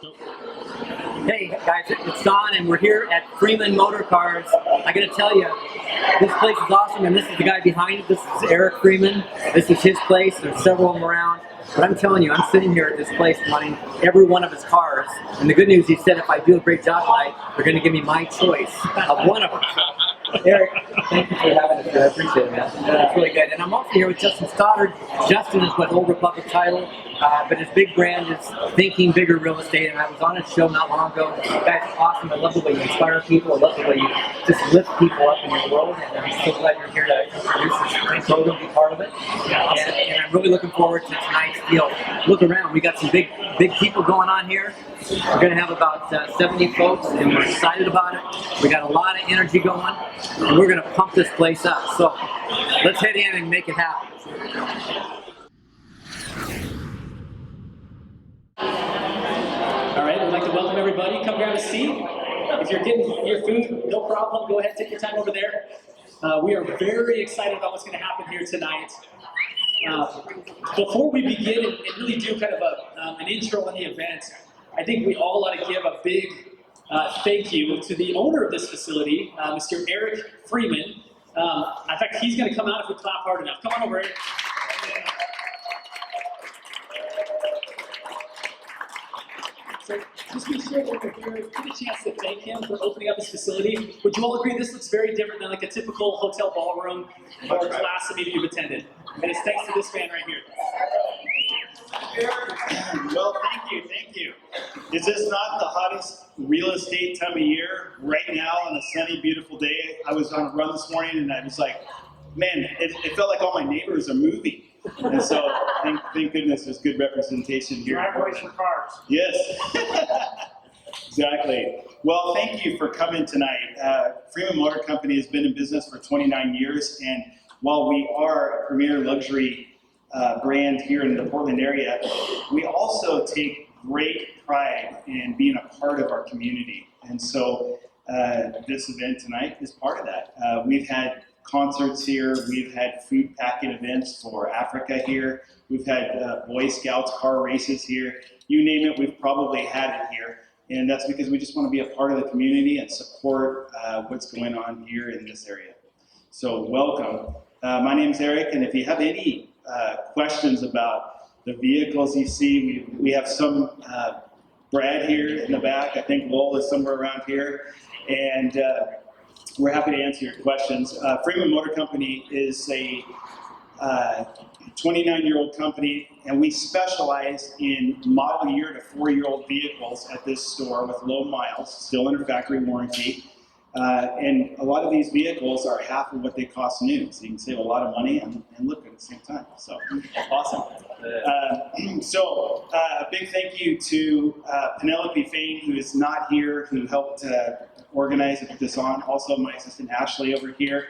Hey guys, it's Don, and we're here at Freeman Motor Cars. I gotta tell you, this place is awesome, and this is the guy behind it. This is Eric Freeman. This is his place. There's several of them around. But I'm telling you, I'm sitting here at this place wanting every one of his cars. And the good news, he said if I do a great job tonight, they're gonna give me my choice of one of them. Eric, thank you for having us here. I appreciate it, man. That's really good. And I'm also here with Justin Stoddard. Justin is with Old Republic Title, but his big brand is Thinking Bigger Real Estate. And I was on his show not long ago. You guys are awesome. I love the way you inspire people. I love the way you just lift people up in your world. And I'm so glad you're here to introduce this program, be part of it. And I'm really looking forward to tonight's deal. Look around. We got some big people going on here. We're going to have about 70 folks, and we're excited about it. We got a lot of energy going, and we're going to pump this place up. So let's head in and make it happen. All right, we'd like to welcome everybody. Come grab a seat. If you're getting your food, no problem. Go ahead, take your time over there. We are very excited about what's going to happen here tonight. Before we begin and really do kind of an intro on the event, I think we all ought to give a big thank you to the owner of this facility, Mr. Eric Freeman. In fact, he's going to come out if we clap hard enough. Come on over, Eric. So just be sure that over here, get a chance to thank him for opening up his facility. Would you all agree this looks very different than like a typical hotel ballroom or class that maybe you've attended? And it's thanks to this man right here. Well, thank you. Is this not the hottest real estate time of year? Right now, on a sunny, beautiful day, I was on a run this morning, and I was like, man, it felt like all my neighbors are moving. And so, thank goodness there's good representation here. Driveways for cars. Yes. Exactly. Well, thank you for coming tonight. Freeman Motor Company has been in business for 29 years, and while we are a premier luxury brand here in the Portland area, we also take great pride in being a part of our community. And so this event tonight is part of that. We've had concerts here, we've had food packing events for Africa here, we've had Boy Scouts car races here, you name it, we've probably had it here. And that's because we just want to be a part of the community and support what's going on here in this area. So welcome. My name's Eric, and if you have any questions about the vehicles you see, we have some, Brad here in the back, I think Lowell is somewhere around here, and we're happy to answer your questions. Freeman Motor Company is a 29-year-old company, and we specialize in model year to 4-year-old vehicles at this store with low miles, still under factory warranty. And a lot of these vehicles are half of what they cost new, so you can save a lot of money and look at the same time. So awesome. A big thank you to Penelope Fain, who is not here, who helped organize and put this on. Also, my assistant Ashley over here.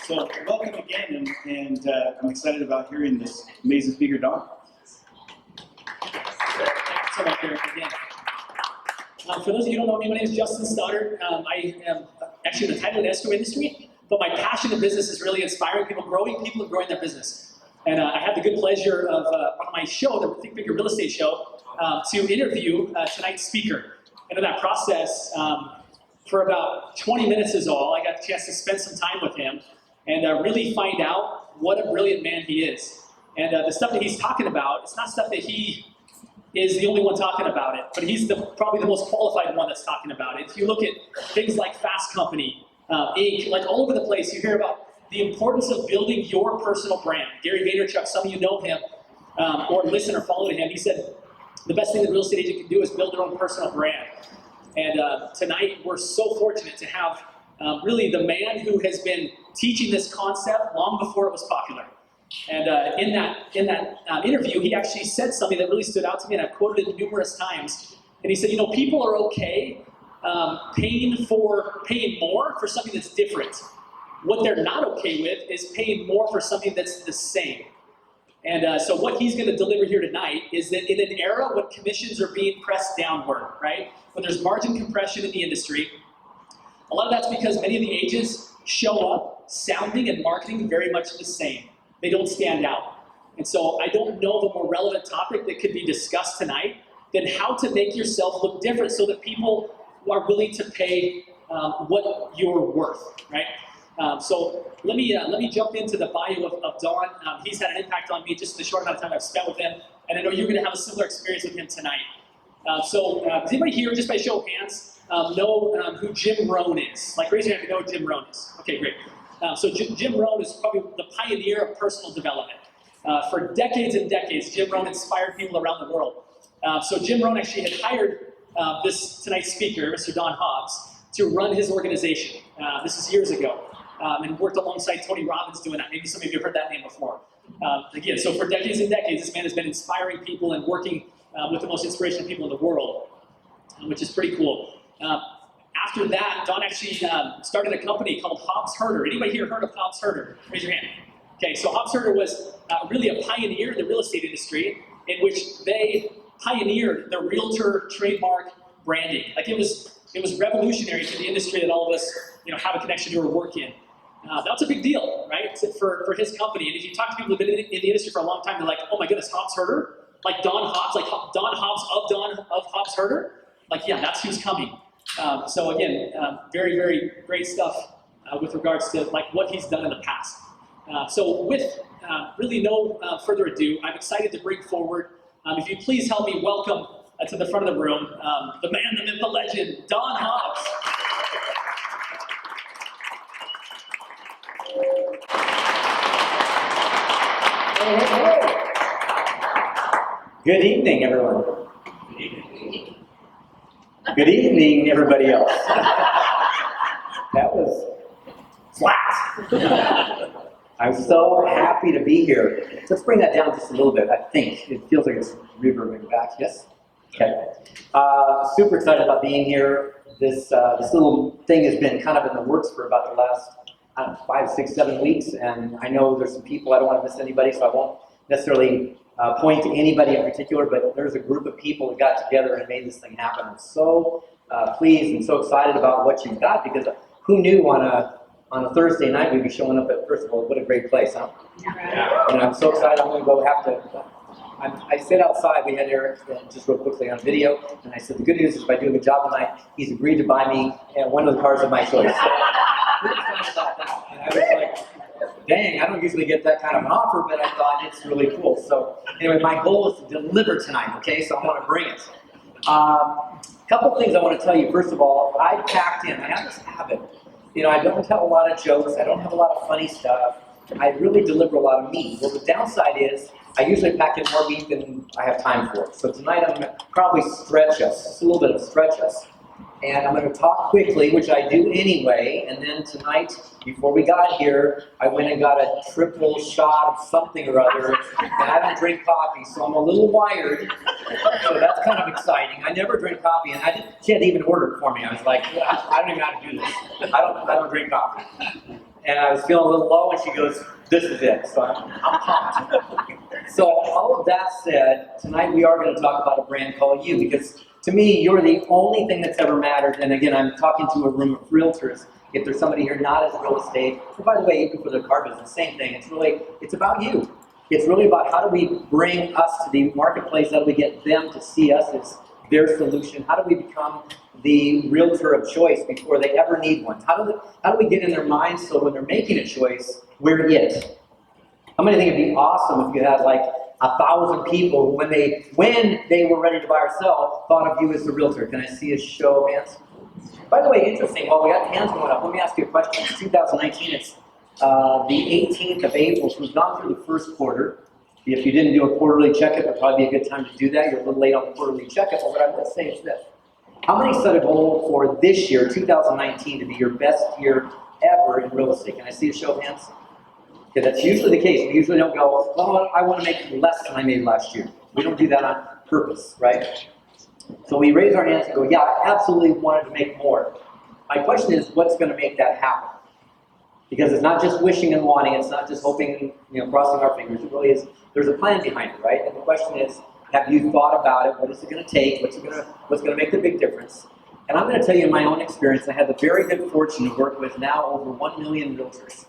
So welcome again, and I'm excited about hearing this amazing speaker, Don. Thanks so much, Eric, again. For those of you who don't know me, my name is Justin Stoddard. I am actually in the title and escrow industry, but my passion in business is really inspiring people, growing people, and growing their business. And I had the good pleasure of, on my show, the Think Bigger Real Estate Show, to interview tonight's speaker. And in that process, for about 20 minutes is all, I got the chance to spend some time with him and really find out what a brilliant man he is. And the stuff that he's talking about, it's not stuff that he is the only one talking about it, but he's probably the most qualified one that's talking about it. If you look at things like Fast Company, Inc., like all over the place, you hear about the importance of building your personal brand. Gary Vaynerchuk, some of you know him, or listen or follow to him. He said, the best thing that a real estate agent can do is build their own personal brand. And tonight, we're so fortunate to have really the man who has been teaching this concept long before it was popular. And in that interview, he actually said something that really stood out to me, and I've quoted it numerous times. And he said, you know, people are okay paying more for something that's different. What they're not okay with is paying more for something that's the same. And so what he's going to deliver here tonight is that in an era when commissions are being pressed downward, right? When there's margin compression in the industry, a lot of that's because many of the agents show up sounding and marketing very much the same. They don't stand out. And so I don't know of a more relevant topic that could be discussed tonight than how to make yourself look different so that people are willing to pay what you're worth, right? So let me jump into the bio of Don. He's had an impact on me just in the short amount of time I've spent with him, and I know you're going to have a similar experience with him tonight. Does anybody here, just by show of hands, know who Jim Rohn is? Like, raise your hand if you know who Jim Rohn is. Okay, great. Jim Rohn is probably the pioneer of personal development. For decades and decades, Jim Rohn inspired people around the world. So Jim Rohn actually had hired tonight's speaker, Mr. Don Hobbs, to run his organization. This is years ago, and worked alongside Tony Robbins doing that. Maybe some of you have heard that name before. Again, so for decades and decades, this man has been inspiring people and working with the most inspirational people in the world, which is pretty cool. After that, Don actually started a company called Hobbs Herder. Anybody here heard of Hobbs Herder? Raise your hand. Okay, so Hobbs Herder was really a pioneer in the real estate industry, in which they pioneered the realtor trademark branding. Like, it was revolutionary to the industry that all of us have a connection to or work in. That's a big deal, right? For his company. And if you talk to people who've been in the industry for a long time, they're like, oh my goodness, Hobbs Herder? Like Don Hobbs, like Don Hobbs of Hobbs Herder? Like, yeah, that's who's coming. So again, very, very great stuff with regards to like what he's done in the past. So with really no further ado, I'm excited to bring forward, if you please help me welcome to the front of the room, the man, the myth, the legend, Don Hobbs. Good evening, everyone. Good evening, everybody else. That was flat. I'm so happy to be here. Let's bring that down just a little bit. I think it feels like it's reverbing back. Yes? Okay. Super excited about being here. This little thing has been kind of in the works for about the last, 5, 6, 7 weeks, and I know there's some people, I don't want to miss anybody, so I won't necessarily point to anybody in particular, but there's a group of people that got together and made this thing happen. I'm so pleased and so excited about what you've got, because who knew on a Thursday night we'd be showing up at, first of all, what a great place, huh? Yeah. And I'm so excited. I'm going to go have to, I sit outside, we had Eric just real quickly on video, and I said, the good news is if I do a good job tonight, he's agreed to buy me one of the cars of my choice. So, I'm excited about that. And I was like, dang, I don't usually get that kind of an offer, but I thought it's really cool. So anyway, my goal is to deliver tonight, okay? So I want to bring it. Couple things I want to tell you. First of all, I packed in. I have this habit. I don't tell a lot of jokes. I don't have a lot of funny stuff. I really deliver a lot of meat. Well, the downside is I usually pack in more meat than I have time for. So tonight I'm going to probably stretch us, just a little bit of stretch us. And I'm going to talk quickly, which I do anyway, and then tonight, before we got here, I went and got a triple shot of something or other, and I don't drink coffee, so I'm a little wired, so that's kind of exciting. I never drink coffee, and she hadn't even ordered for me. I was like, I don't even know how to do this. I don't drink coffee. And I was feeling a little low, and she goes, this is it, so I'm pumped. So all of that said, tonight we are going to talk about a brand called You, because to me, you're the only thing that's ever mattered. And again, I'm talking to a room of realtors. If there's somebody here not as real estate, and by the way, even for the car business, same thing. It's about you. It's really about how do we bring us to the marketplace, how do we get them to see us as their solution, how do we become the realtor of choice before they ever need one? How do we get in their minds so when they're making a choice, we're it? How many think it'd be awesome if you had like 1,000 people when they were ready to buy or sell thought of you as the realtor? Can I see a show of hands? By the way, interesting, while we got hands going up, let me ask you a question. It's 2019, it's the 18th of April, so we've gone through the first quarter. If you didn't do a quarterly checkup, it would probably be a good time to do that. You're a little late on the quarterly checkup, but what I would say is this. How many set a goal for this year, 2019, to be your best year ever in real estate? Can I see a show of hands? Okay, that's usually the case. We usually don't go, well, I want to make less than I made last year. We don't do that on purpose, right? So we raise our hands and go, yeah, I absolutely wanted to make more. My question is, what's going to make that happen? Because it's not just wishing and wanting, it's not just hoping, crossing our fingers. It really is, there's a plan behind it, right? And the question is, have you thought about it? What is it going to take? What's going to make the big difference? And I'm going to tell you in my own experience, I had the very good fortune to work with now over 1 million realtors.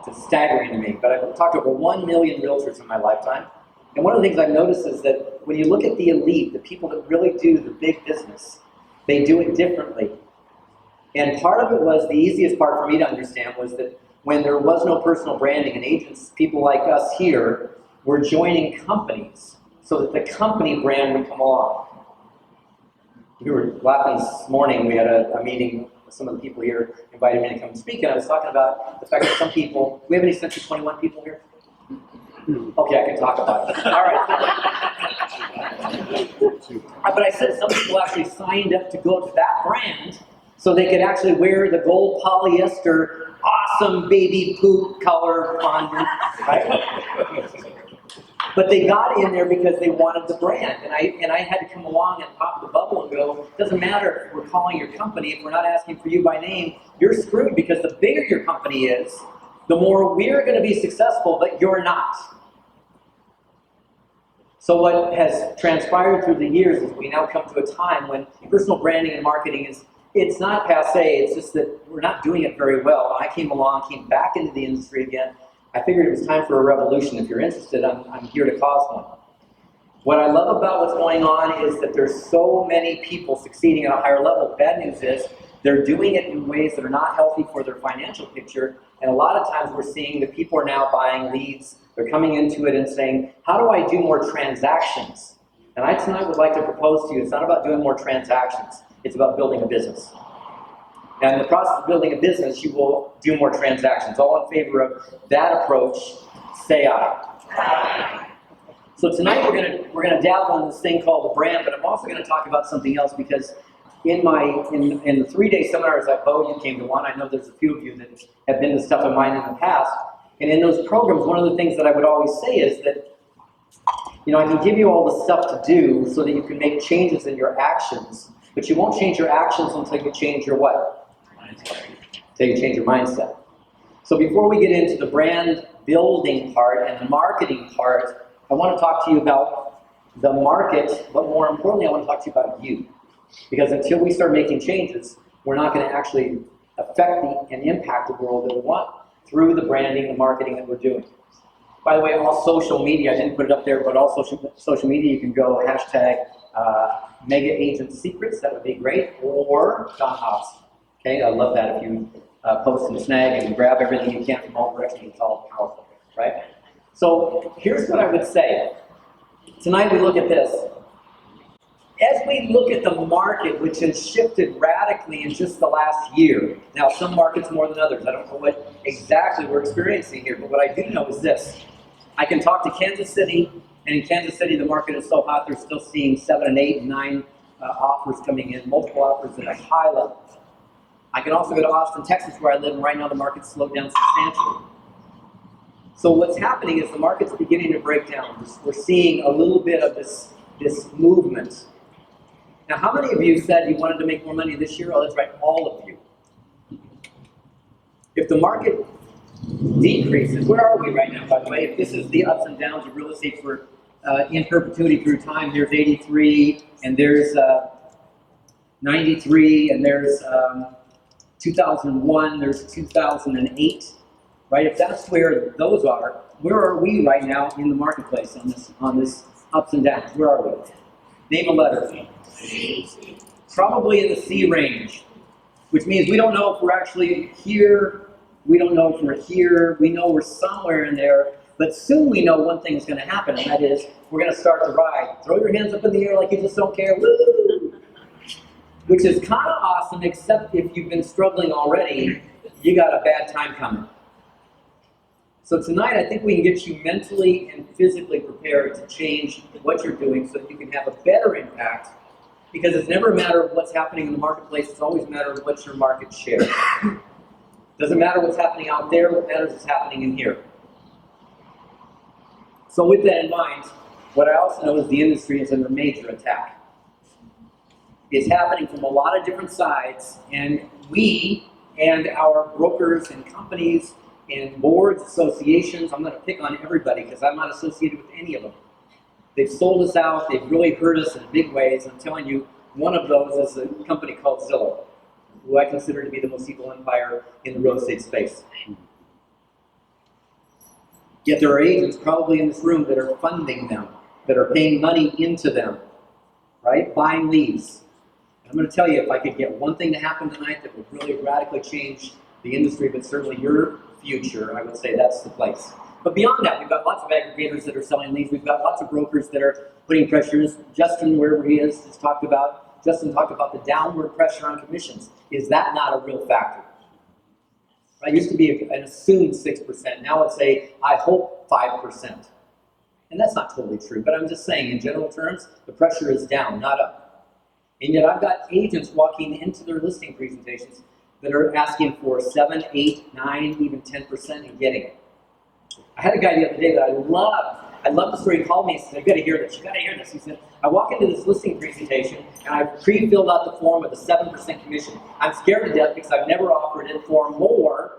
It's staggering to me. But I've talked to over 1 million realtors in my lifetime. And one of the things I've noticed is that when you look at the elite, the people that really do the big business, they do it differently. And part of it was, the easiest part for me to understand was that when there was no personal branding, and agents, people like us here, were joining companies so that the company brand would come along. We were laughing this morning, we had a meeting, some of the people here invited me to come and speak, and I was talking about the fact that some people, do we have any Century 21 people here? Okay, I can talk about it. All right. But I said some people actually signed up to go to that brand so they could actually wear the gold polyester, awesome baby poop color on, right? But they got in there because they wanted the brand. And I had to come along and pop the bubble and go, it doesn't matter if we're calling your company, if we're not asking for you by name, you're screwed, because the bigger your company is, the more we're going to be successful, but you're not. So what has transpired through the years is we now come to a time when personal branding and marketing is, it's not passe, it's just that we're not doing it very well. When I came back into the industry again, I figured it was time for a revolution. If you're interested, I'm here to cause one. What I love about what's going on is that there's so many people succeeding at a higher level. Bad news is they're doing it in ways that are not healthy for their financial picture. And a lot of times we're seeing that people are now buying leads. They're coming into it and saying, how do I do more transactions? And I tonight would like to propose to you, it's not about doing more transactions. It's about building a business. And in the process of building a business, you will do more transactions. All in favor of that approach, say aye. Aye. So tonight we're gonna dabble in this thing called the brand, but I'm also going to talk about something else, because in the 3-day seminars at Bo, you came to one. I know there's a few of you that have been to stuff of mine in the past. And in those programs, one of the things that I would always say is that, you know, I can give you all the stuff to do so that you can make changes in your actions, but you won't change your actions until you change your what? Until you change your mindset. So before we get into the brand building part and the marketing part, I want to talk to you about the market, but more importantly, I want to talk to you about you. Because until we start making changes, we're not going to actually affect and impact the world that we want through the branding and marketing that we're doing. By the way, all social media, I didn't put it up there, but all social media, you can go hashtag Mega Agent Secrets, that would be great, or John Hobbs. Okay, I love that if you post and snag and grab everything you can from all directions, it's all powerful, right? So here's what I would say. Tonight we look at this. As we look at the market, which has shifted radically in just the last year, now some markets more than others, I don't know what exactly we're experiencing here, but what I do know is this. I can talk to Kansas City, and in Kansas City the market is so hot they're still seeing 7 and 8 and 9 offers coming in, multiple offers at a high level. I can also go to Austin, Texas, where I live, and right now the market's slowed down substantially. So what's happening is the market's beginning to break down. We're seeing a little bit of this movement. Now, how many of you said you wanted to make more money this year? Oh, that's right, all of you. If the market decreases, where are we right now, by the way? If this is the ups and downs of real estate for in perpetuity through time, there's 83, and there's 93, and there's 2001, there's 2008, right? If that's where those are, where are we right now in the marketplace on this ups and downs? Where are we? Name a letter. Probably in the C range, which means we don't know if we're actually here, we don't know if we're here, we know we're somewhere in there, but soon we know one thing is going to happen, and that is we're going to start the ride. Throw your hands up in the air like you just don't care. Woo! Which is kind of awesome, except if you've been struggling already, you got a bad time coming. So tonight, I think we can get you mentally and physically prepared to change what you're doing so that you can have a better impact, because it's never a matter of what's happening in the marketplace, it's always a matter of what's your market share. Doesn't matter what's happening out there, what matters is happening in here. So with that in mind, what I also know is the industry is under major attack. It's happening from a lot of different sides, and we and our brokers and companies and boards, associations, I'm going to pick on everybody because I'm not associated with any of them. They've sold us out, they've really hurt us in big ways. I'm telling you, one of those is a company called Zillow, who I consider to be the most evil empire in the real estate space. Yet there are agents probably in this room that are funding them, that are paying money into them, right? Buying leads. And I'm going to tell you, if I could get one thing to happen tonight that would really radically change the industry, but certainly your future, I would say that's the place. But beyond that, we've got lots of aggregators that are selling leads. We've got lots of brokers that are putting pressures. Justin, wherever he is, Justin talked about the downward pressure on commissions. Is that not a real factor? Right? It used to be an assumed 6%. Now it's I hope 5%. And that's not totally true, but I'm just saying in general terms, the pressure is down, not up. And yet I've got agents walking into their listing presentations that are asking for 7, 8, 9, even 10% and getting it. I had a guy the other day that I loved. I love the story. He called me and said, "You got to hear this. You got to hear this." He said, "I walk into this listing presentation and I pre-filled out the form with a 7% commission. I'm scared to death because I've never offered it for more.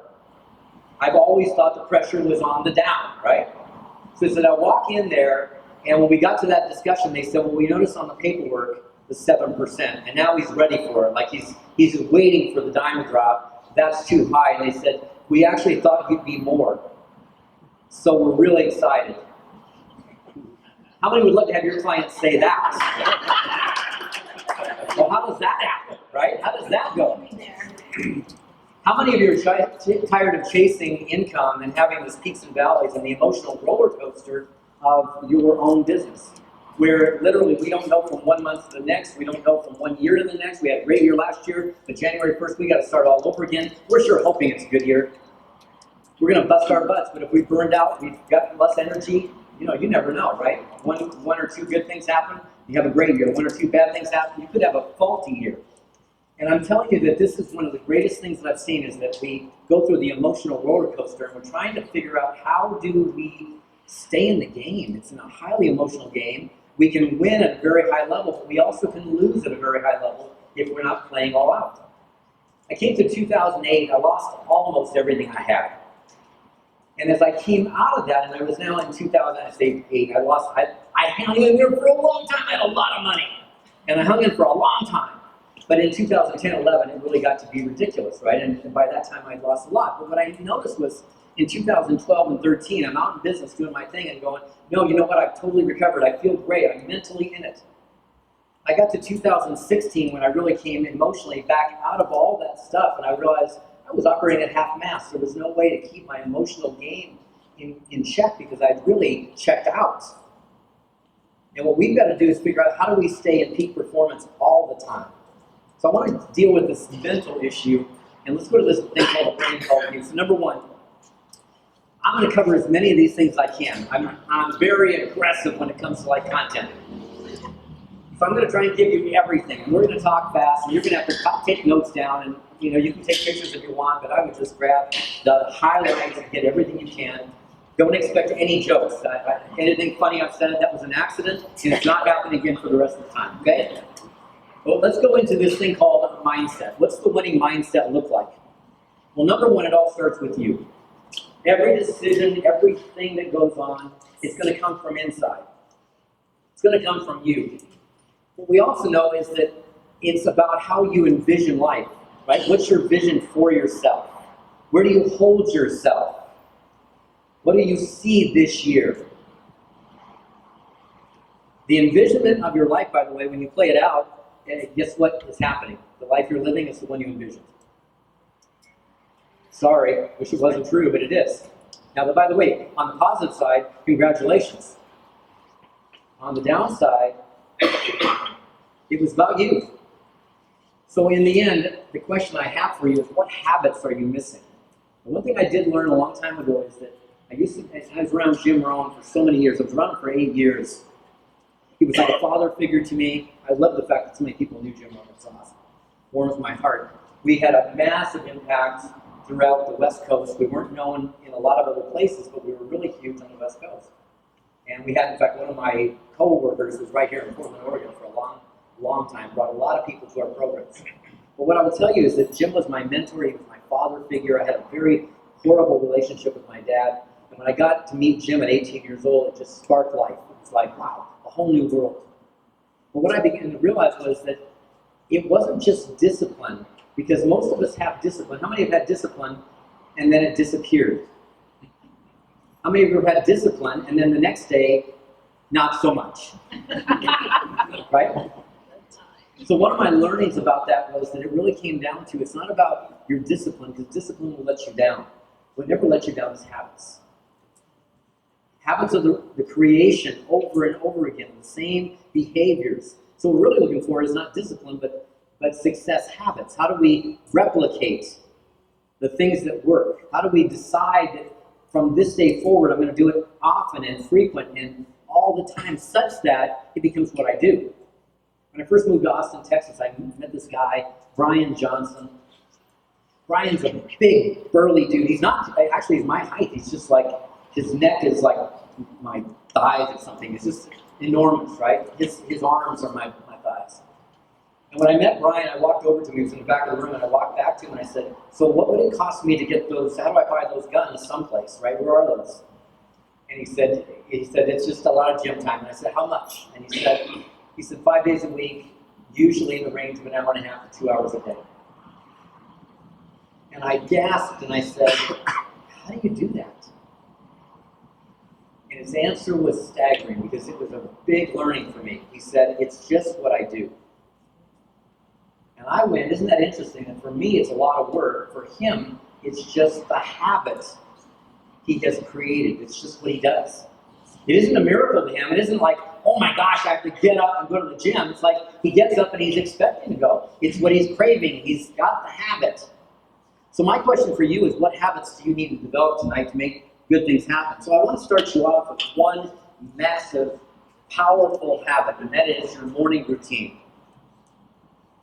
I've always thought the pressure was on the down, right?" So he said, I walk in there, and when we got to that discussion, they said, "Well, we noticed on the paperwork the 7%, and now he's ready for it. Like he's just waiting for the dime drop. That's too high." And they said, "We actually thought you'd be more. So we're really excited." How many would love to have your clients say that? Well, how does that happen, right? How does that go? How many of you are tired of chasing income and having these peaks and valleys and the emotional roller coaster of your own business? Where literally we don't know from 1 month to the next, we don't know from 1 year to the next. We had a great year last year, but January 1st we got to start all over again. We're sure hoping it's a good year. We're going to bust our butts, but if we burned out, we've got less energy, you never know, right? One or two good things happen, you have a great year. 1 or 2 bad things happen, you could have a faulty year. And I'm telling you that this is one of the greatest things that I've seen is that we go through the emotional roller coaster and we're trying to figure out how do we stay in the game. It's in a highly emotional game. We can win at a very high level, but we also can lose at a very high level if we're not playing all out. I came to 2008, I lost almost everything I had. And as I came out of that, and I was now in 2008, I hung in there for a long time. I had a lot of money. And I hung in for a long time. But in 2010, 11, it really got to be ridiculous, right? And by that time, I'd lost a lot. But what I noticed was in 2012 and 13, I'm out in business doing my thing and going, no, you know what? I've totally recovered. I feel great. I'm mentally in it. I got to 2016 when I really came emotionally back out of all that stuff, and I realized I was operating at half-mast. There was no way to keep my emotional game in check because I'd really checked out. And what we've got to do is figure out how do we stay in peak performance all the time. So I want to deal with this mental issue, and let's go to this thing called a brain called. So number one, I'm going to cover as many of these things as I can. I'm very aggressive when it comes to content. So I'm going to try and give you everything. And we're going to talk fast, and you're going to have to take notes down, and you can take pictures if you want, but I would just grab the highlights and get everything you can. Don't expect any jokes. Anything funny I've said, that was an accident, and it's not happening again for the rest of the time, okay? Well, let's go into this thing called mindset. What's the winning mindset look like? Well, number one, it all starts with you. Every decision, everything that goes on, it's going to come from inside. It's going to come from you. What we also know is that it's about how you envision life, right? What's your vision for yourself? Where do you hold yourself? What do you see this year? The envisionment of your life, by the way, when you play it out, guess what is happening? The life you're living is the one you envisioned. Sorry, wish it wasn't true, but it is. Now, by the way, on the positive side, congratulations. On the downside, it was about you. So in the end, the question I have for you is, what habits are you missing? And one thing I did learn a long time ago is that I was around Jim Rohn for so many years. I was around him for 8 years. He was like a father figure to me. I love the fact that so many people knew Jim Rohn. It's awesome. Warms my heart. We had a massive impact throughout the West Coast. We weren't known in a lot of other places, but we were really huge on the West Coast. And we had, in fact, one of my co-workers was right here in Portland, Oregon for a long time, brought a lot of people to our programs. But what I will tell you is that Jim was my mentor. He was my father figure. I had a very horrible relationship with my dad. And when I got to meet Jim at 18 years old, it just sparked life. It was like, wow, a whole new world. But what I began to realize was that it wasn't just discipline, because most of us have discipline. How many have had discipline and then it disappeared? How many of you have had discipline and then the next day, not so much? Right? So one of my learnings about that was that it really came down to, it's not about your discipline, because discipline will let you down. What never lets you down is habits. Habits of the creation over and over again, the same behaviors. So what we're really looking for is not discipline, but success habits. How do we replicate the things that work? How do we decide that from this day forward, I'm going to do it often and frequent and all the time, such that it becomes what I do? When I first moved to Austin, Texas, I met this guy, Brian Johnson. Brian's a big, burly dude. He's not, actually, he's my height. He's just like, his neck is like my thighs or something. It's just enormous, right? His arms are my thighs. And when I met Brian, I walked over to him. He was in the back of the room, and I walked back to him, and I said, so what would it cost me to get those, how do I buy those guns someplace, right? Where are those? And he said, it's just a lot of gym time. And I said, how much? And he said 5 days a week, usually in the range of an hour and a half to 2 hours a day. And I gasped, and I said, how do you do that? And his answer was staggering, because it was a big learning for me. He said, it's just what I do. And I went, isn't that interesting? And for me, it's a lot of work. For him, it's just the habit he has created. It's just what he does. It isn't a miracle to him. It isn't like, oh my gosh, I have to get up and go to the gym. It's like he gets up and he's expecting to go. It's what he's craving. He's got the habit. So my question for you is, what habits do you need to develop tonight to make good things happen? So I want to start you off with one massive, powerful habit, and that is your morning routine.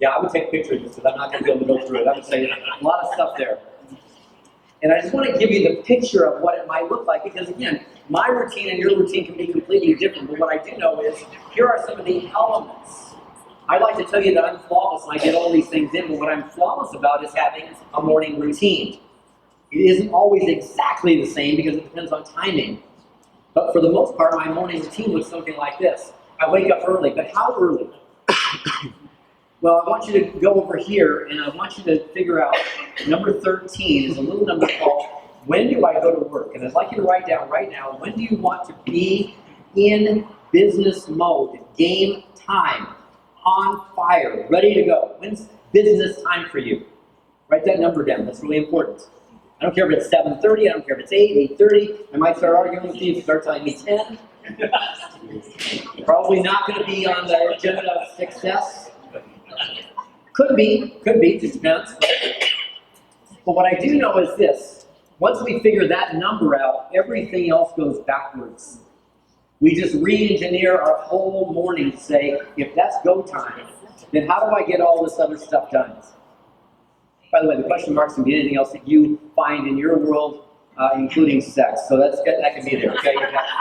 Yeah, I would take pictures of this because I'm not going to be able to go through it. I would say a lot of stuff there. And I just want to give you the picture of what it might look like, because again, my routine and your routine can be completely different, but what I do know is, here are some of the elements. I like to tell you that I'm flawless and I get all these things in, but what I'm flawless about is having a morning routine. It isn't always exactly the same because it depends on timing. But for the most part, my morning routine looks something like this. I wake up early, but how early? Well, I want you to go over here, and I want you to figure out, number 13 is a little number called, when do I go to work? And I'd like you to write down right now, when do you want to be in business mode, game time, on fire, ready to go? When's business time for you? Write that number down. That's really important. I don't care if it's 7:30, I don't care if it's 8, 8:30. I might start arguing with you if you start telling me 10. Probably not going to be on the agenda of success. Could be, just depends. But what I do know is this: once we figure that number out, everything else goes backwards. We just re-engineer our whole morning to say, if that's go time, then how do I get all this other stuff done? By the way, the question marks can be anything else that you find in your world, including sex. So that can be there, okay? You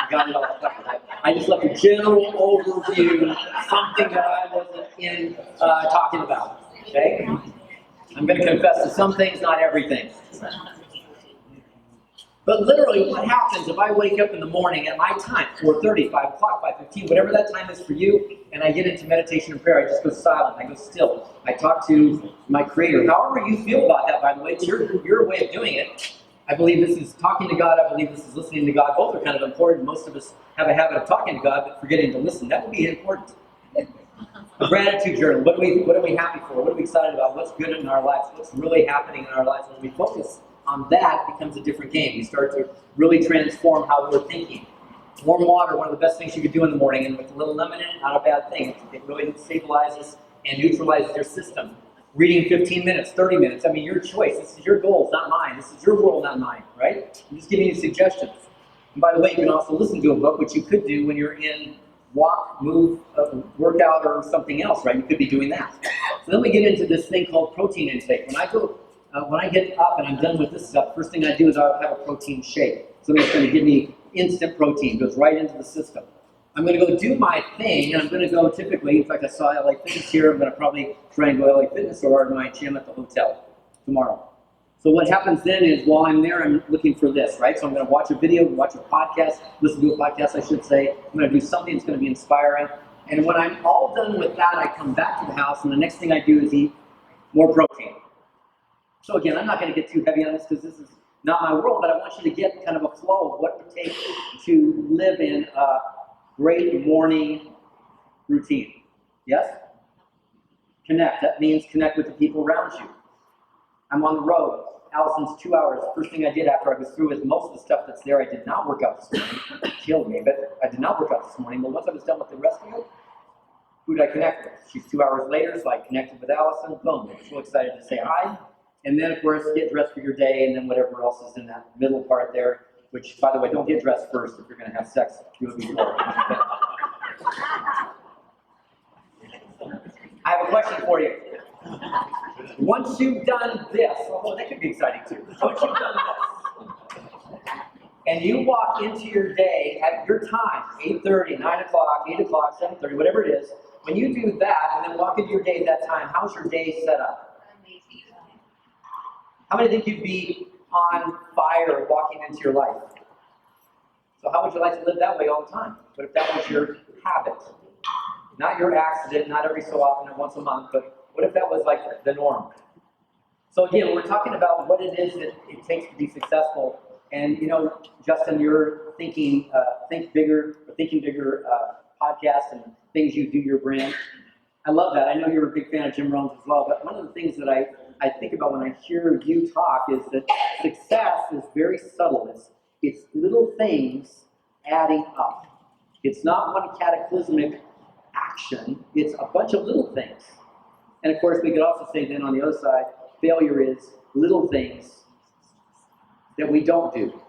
got it all covered. I just left a general overview, something that I wasn't in talking about, okay? I'm going to confess to some things, not everything. But literally, what happens if I wake up in the morning at my time, 4:30, 5 o'clock, 5:15, whatever that time is for you, and I get into meditation and prayer, I just go silent, I go still. I talk to my Creator. However you feel about that, by the way, it's your way of doing it. I believe this is talking to God. I believe this is listening to God. Both are kind of important. Most of us have a habit of talking to God, but forgetting to listen. That would be important. A gratitude journal. What are we happy for? What are we excited about? What's good in our lives? What's really happening in our lives? When we focus on that, it becomes a different game. You start to really transform how we're thinking. Warm water, one of the best things you could do in the morning, and with a little lemon in it, not a bad thing. It really stabilizes and neutralizes your system. Reading 15 minutes, 30 minutes, I mean, your choice. This is your goals, not mine. This is your world, not mine, right? I'm just giving you suggestions. And by the way, you can also listen to a book, which you could do when you're in walk, move, workout, or something else, right? You could be doing that. So then we get into this thing called protein intake. When I get up and I'm done with this stuff, first thing I do is I'll have a protein shake. Somebody's going to give me instant protein, goes right into the system. I'm going to go do my thing, and I'm going to go typically, in fact, I saw LA Fitness here. I'm going to probably try and go LA Fitness or my gym at the hotel tomorrow. So what happens then is, while I'm there, I'm looking for this, right? So I'm going to watch a video, watch a podcast, listen to a podcast, I should say. I'm going to do something that's going to be inspiring. And when I'm all done with that, I come back to the house, and the next thing I do is eat more protein. So again, I'm not going to get too heavy on this because this is not my world, but I want you to get kind of a flow of what it would take to live in a great morning routine. Yes? Connect. That means connect with the people around you. I'm on the road. Allison's 2 hours. First thing I did after I was through with most of the stuff that's there, I did not work out this morning. It killed me, but I did not work out this morning. But once I was done with the rest of it, who did I connect with? She's 2 hours later, so I connected with Allison. Boom. I was so excited to say hi. And then, of course, get dressed for your day, and then whatever else is in that middle part there, which, by the way, don't get dressed first if you're going to have sex. Do it before. I have a question for you. Once you've done this, although that could be exciting too. Once you've done this, and you walk into your day at your time, 8:30, 9 o'clock, 8 o'clock, 7:30, whatever it is, when you do that and then walk into your day at that time, how's your day set up? How many think you'd be on fire walking into your life? So how would you like to live that way all the time? What if that was your habit? Not your accident, not every so often or once a month, but what if that was like the norm? So again, we're talking about what it is that it takes to be successful. And you know, Justin, you're thinking bigger podcast and things you do your brand. I love that. I know you're a big fan of Jim Rohn's as well, but one of the things that I think about when I hear you talk is that success is very subtle. It's little things adding up. It's not one cataclysmic action. It's a bunch of little things. And of course, we could also say then on the other side, failure is little things that we don't do,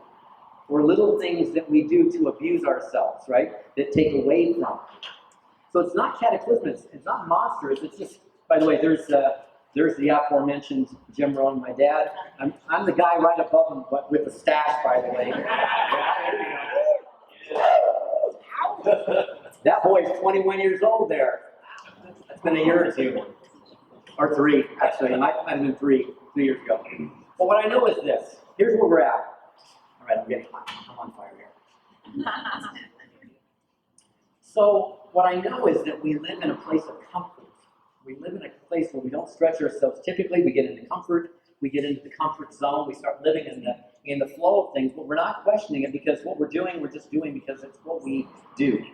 or little things that we do to abuse ourselves, right? That take away from. So it's not cataclysmic. It's not monstrous. It's just, by the way, there's the aforementioned Jim Rohn, my dad. I'm the guy right above him, but with the stash, by the way. That boy's 21 years old there. It's been a year or two. Or 3, actually. It might have been 3 years ago. But what I know is this. Here's where we're at. All right, I'm getting hot. I'm on fire here. So what I know is that we live in a place of comfort. We live in a place where we don't stretch ourselves. Typically, we get into comfort. We get into the comfort zone. We start living in the flow of things, but we're not questioning it because what we're doing, we're just doing because it's what we do.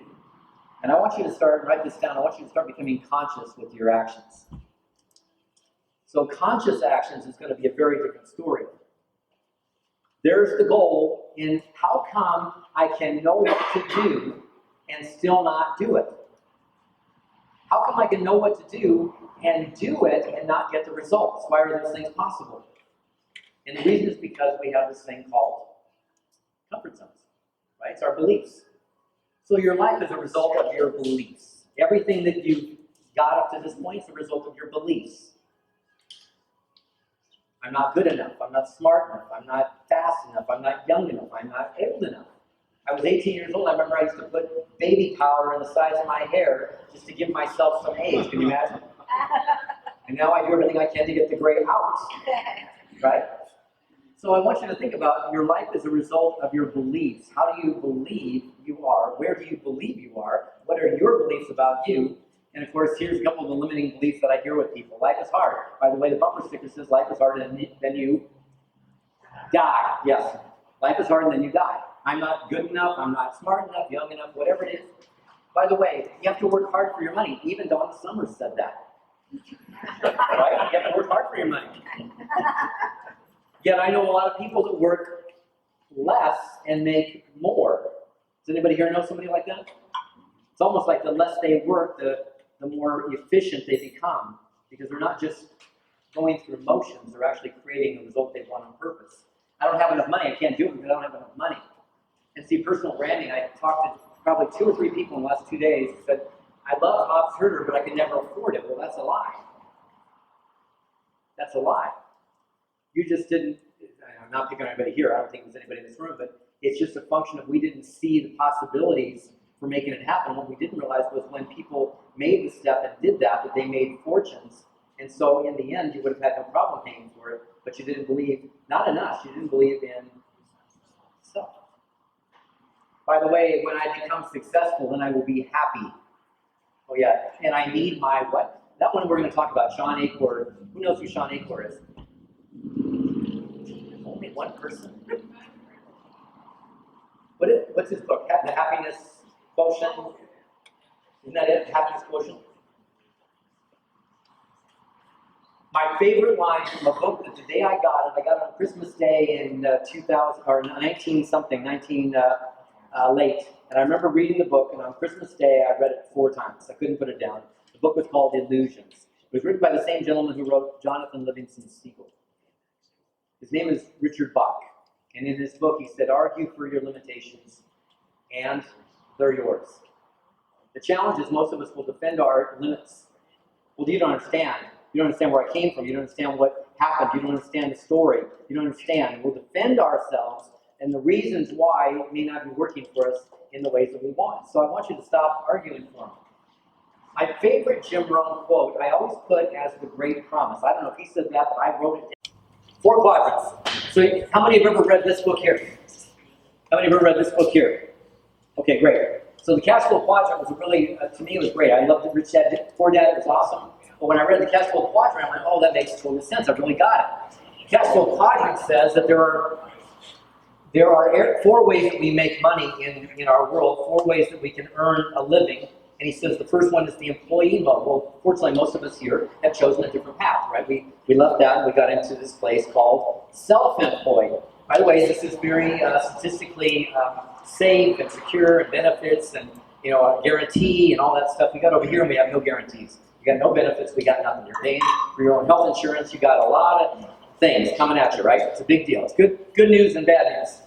And I want you to write this down. I want you to start becoming conscious with your actions. So conscious actions is going to be a very different story. There's the goal in how come I can know what to do and still not do it? How come I can know what to do and do it and not get the results? Why are those things possible? And the reason is because we have this thing called comfort zones, right? It's our beliefs. So your life is a result of your beliefs. Everything that you've got up to this point is a result of your beliefs. I'm not good enough. I'm not smart enough. I'm not fast enough. I'm not young enough. I'm not old enough. I was 18 years old. I remember I used to put baby powder in the sides of my hair just to give myself some age. Can you imagine? And now I do everything I can to get the gray out. Right? So I want you to think about your life as a result of your beliefs. How do you believe you are? Where do you believe you are? What are your beliefs about you? And of course, here's a couple of the limiting beliefs that I hear with people. Life is hard. By the way, the bumper sticker says life is harder than you die. Yes, life is harder than you die. I'm not good enough. I'm not smart enough, young enough, whatever it is. By the way, you have to work hard for your money. Even Dawn Summers said that. Right? You have to work hard for your money. Yet I know a lot of people that work less and make more. Does anybody here know somebody like that? It's almost like the less they work, the more efficient they become, because they're not just going through motions, they're actually creating the result they want on purpose. I don't have enough money, I can't do it because I don't have enough money. And see, personal branding, I talked to probably 2 or 3 people in the last 2 days who said, I love Hobbs but I could never afford it. Well, that's a lie. That's a lie. You just didn't, I'm not picking on anybody here, I don't think there's anybody in this room, but it's just a function of we didn't see the possibilities for making it happen. What we didn't realize was when people made the step and did that they made fortunes. And so in the end, you would have had no problem paying for it, but you didn't believe, not in us, you didn't believe in self. By the way, when I become successful, then I will be happy. Oh yeah, and I need my what? That one we're going to talk about, Sean Acor. Who knows who Sean Acor is? one person. What's his book? The Happiness Quotient? Isn't that it? Happiness Quotient? My favorite line from a book that the day I got it on Christmas Day in 2000 or 19 something, 19 late. And I remember reading the book, and on Christmas Day I read it 4 times. I couldn't put it down. The book was called Illusions. It was written by the same gentleman who wrote Jonathan Livingston Seagull. His name is Richard Bach. And in his book he said, argue for your limitations, and they're yours. The challenge is most of us will defend our limits. Well, you don't understand. You don't understand where I came from. You don't understand what happened. You don't understand the story. You don't understand. We'll defend ourselves and the reasons why it may not be working for us in the ways that we want. So I want you to stop arguing for them. My favorite Jim Rohn quote, I always put as the great promise. I don't know if he said that, but I wrote it down. 4 quadrants. So how many have ever read this book here? How many have ever read this book here? Okay, great. So the cash flow quadrant was really, to me, it was great. I loved it. Rich Dad, Poor Dad, it was awesome. But when I read the cash flow quadrant, I went, oh, that makes total sense. I really got it. The cash flow quadrant says that there are 4 ways that we make money in our world, 4 ways that we can earn a living. And he says the first one is the employee mode. Well, fortunately, most of us here have chosen a different path, right? We left that and we got into this place called self-employed. By the way, this is very statistically safe and secure and benefits and a guarantee and all that stuff. We got over here and we have no guarantees. You got no benefits. We got nothing. You're paying for your own health insurance. You got a lot of things coming at you, right? It's a big deal. It's good news and bad news.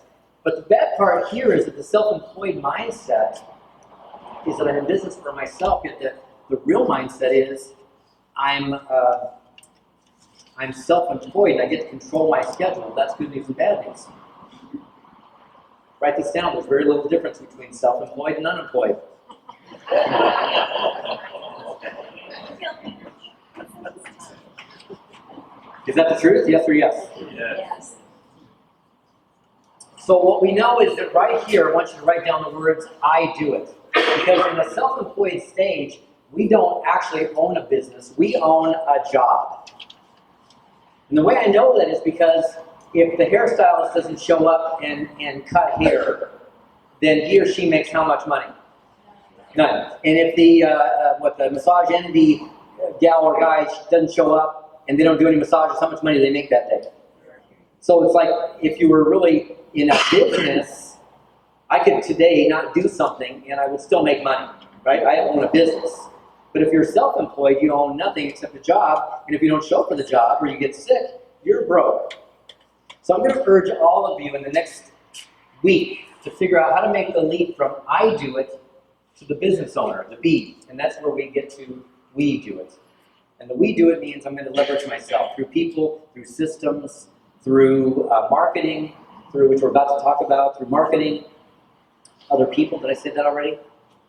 But the bad part here is that the self-employed mindset is that I'm in business for myself. Yet the real mindset is I'm self-employed and I get to control my schedule. That's good news and bad news. Write this down. There's very little difference between self-employed and unemployed. Is that the truth? Yes or yes? Yes. So what we know is that right here, I want you to write down the words, I do it. Because in the self-employed stage, we don't actually own a business. We own a job. And the way I know that is because if the hairstylist doesn't show up and cut hair, then he or she makes how much money? None. And if the massage envy gal or guy doesn't show up and they don't do any massages, how much money do they make that day? So it's like if you were really in a business, I could today not do something and I would still make money, right? I own a business. But if you're self-employed, you own nothing except a job, and if you don't show up for the job or you get sick, you're broke. So I'm going to urge all of you in the next week to figure out how to make the leap from I do it to the business owner, the B, and that's where we get to we do it. And the we do it means I'm going to leverage myself through people, through systems, through marketing, through which we're about to talk about, through marketing, other people. Did I say that already?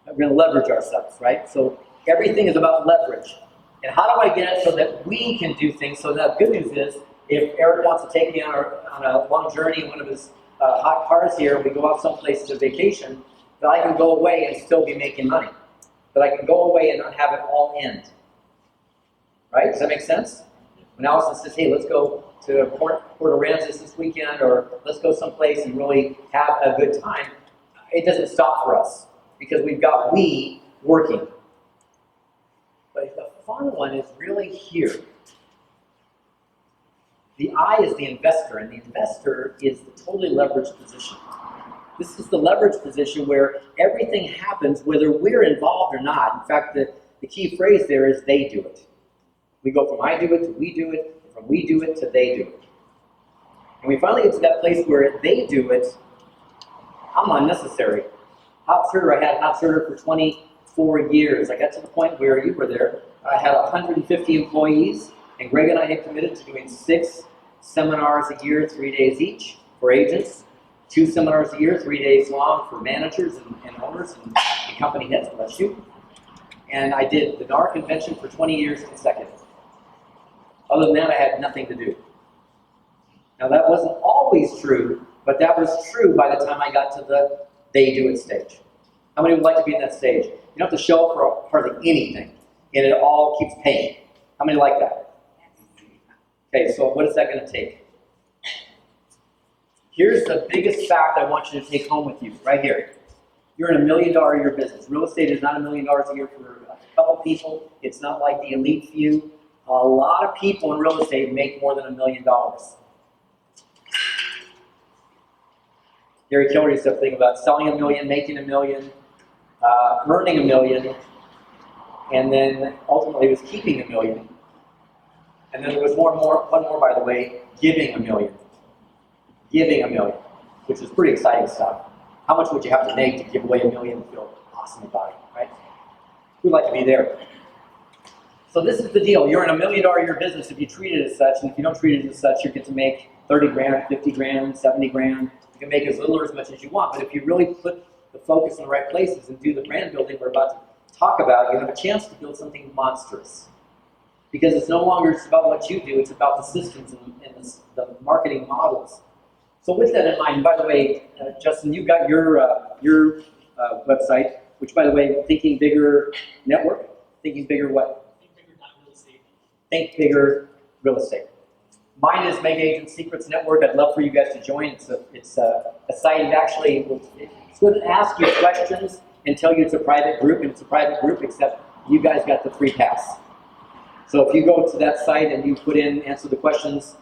We're going to leverage ourselves, right? So everything is about leverage. And how do I get it so that we can do things? So the good news is, if Eric wants to take me on a long journey in one of his hot cars here, we go off someplace to vacation, that I can go away and still be making money. That I can go away and not have it all end. Right? Does that make sense? When Allison says, hey, let's go to Port Aransas this weekend, or let's go someplace and really have a good time, it doesn't stop for us because we've got we working. But the fun one is really here. The I is the investor, and the investor is the totally leveraged position. This is the leveraged position where everything happens whether we're involved or not. In fact, the key phrase there is they do it. We go from I do it to we do it, from we do it to they do it. And we finally get to that place where they do it, I'm unnecessary. Hobbs I had Hobbs for 24 years. I got to the point where you were there. I had 150 employees, and Greg and I had committed to doing 6 seminars a year, 3 days each for agents, 2 seminars a year, 3 days long for managers and owners and company heads, bless you. And I did the NAR convention for 20 years consecutive. Other than that, I had nothing to do. Now that wasn't always true, but that was true by the time I got to the they do it stage. How many would like to be in that stage? You don't have to show up for hardly anything, and it all keeps paying. How many like that? Okay, so what is that going to take? Here's the biggest fact I want you to take home with you, right here. You're in $1 million a year business. Real estate is not $1 million a year for a couple people. It's not like the elite few. A lot of people in real estate make more than $1 million. Gary Keller used to think about selling $1 million, making $1 million, earning $1 million, and then ultimately was keeping $1 million. And then there was one more, by the way, giving $1 million. Giving $1 million, which is pretty exciting stuff. How much would you have to make to give away $1 million and feel awesome about it, right? We'd like to be there. So this is the deal. You're in $1 million a year business if you treat it as such, and if you don't treat it as such, you get to make 30 grand, 50 grand, 70 grand. You can make as little or as much as you want, but if you really put the focus in the right places and do the brand building we're about to talk about, you have a chance to build something monstrous. Because it's no longer just about what you do, it's about the systems and the marketing models. So with that in mind, by the way, Justin, you've got your website, which by the way, Thinking Bigger Network, Thinking Bigger what? Think bigger, not real estate. Think Bigger Real Estate. Mine is Mega Agent Secrets Network. I'd love for you guys to join. It's a site that actually it's going to ask you questions and tell you it's a private group, and it's a private group except you guys got the free pass. So if you go to that site and you put in, answer the questions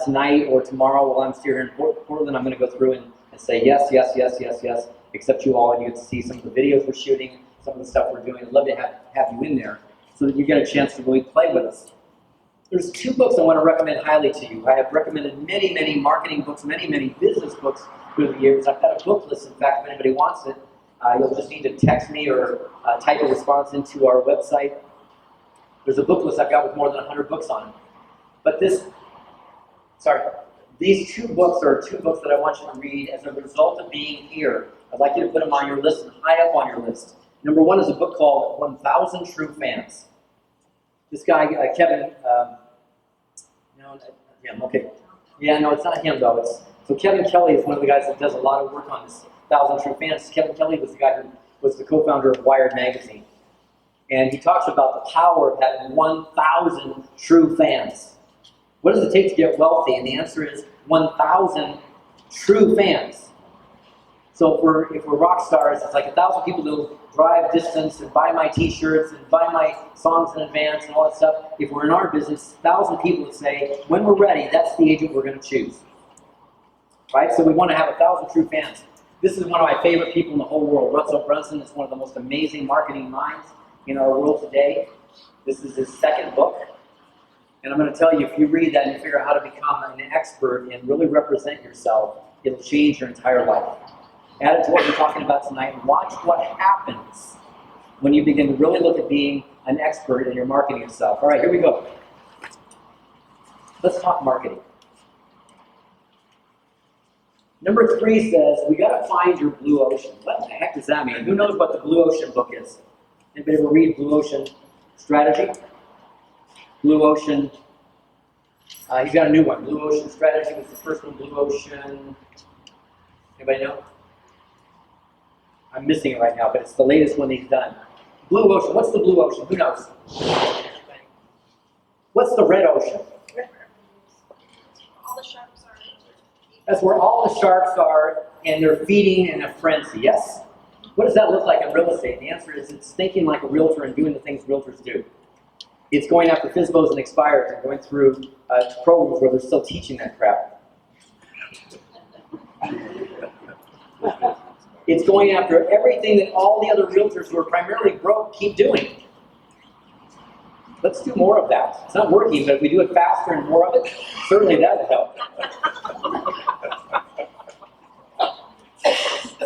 tonight or tomorrow while I'm still here in Portland, I'm going to go through and say yes, yes, yes, yes, yes, accept you all, and you get to see some of the videos we're shooting, some of the stuff we're doing. I'd love to have you in there so that you get a chance to really play with us. There's 2 books I want to recommend highly to you. I have recommended many, many marketing books, many, many business books through the years. I've got a book list, in fact, if anybody wants it. You'll just need to text me or type a response into our website. There's a book list I've got with more than 100 books on it. But these 2 books are 2 books that I want you to read as a result of being here. I'd like you to put them on your list and high up on your list. Number 1 is a book called 1,000 True Fans. This guy, Kevin, it's not him though. So Kevin Kelly is one of the guys that does a lot of work on this 1,000 True Fans. Kevin Kelly was the guy who was the co-founder of Wired magazine. And he talks about the power of having 1,000 true fans. What does it take to get wealthy? And the answer is 1,000 true fans. So if we're rock stars, it's like 1,000 people that'll drive distance and buy my t-shirts and buy my songs in advance and all that stuff. If we're in our business, 1,000 people that say, when we're ready, that's the agent we're going to choose. Right? So we want to have 1,000 true fans. This is one of my favorite people in the whole world. Russell Brunson is one of the most amazing marketing minds in our world today. This is his 2nd book. And I'm going to tell you, if you read that and you figure out how to become an expert and really represent yourself, it'll change your entire life. Add it to what we're talking about tonight and watch what happens when you begin to really look at being an expert in your marketing yourself. All right, here we go. Let's talk marketing. Number 3 says, we got to find your blue ocean. What the heck does that mean? Who knows what the blue ocean book is? Anybody ever read Blue Ocean Strategy? Blue Ocean, he's got a new one. Blue Ocean Strategy was the first one. Blue Ocean, anybody know? I'm missing it right now, but it's the latest one he's done. Blue Ocean, what's the blue ocean? Who knows? What's the red ocean? All the sharks are. That's where all the sharks are, and they're feeding in a frenzy, yes? What does that look like in real estate? The answer is it's thinking like a realtor and doing the things realtors do. It's going after FSBOs and expireds and going through programs where they're still teaching that crap. It's going after everything that all the other realtors who are primarily broke keep doing. Let's do more of that. It's not working, but if we do it faster and more of it, certainly that will help.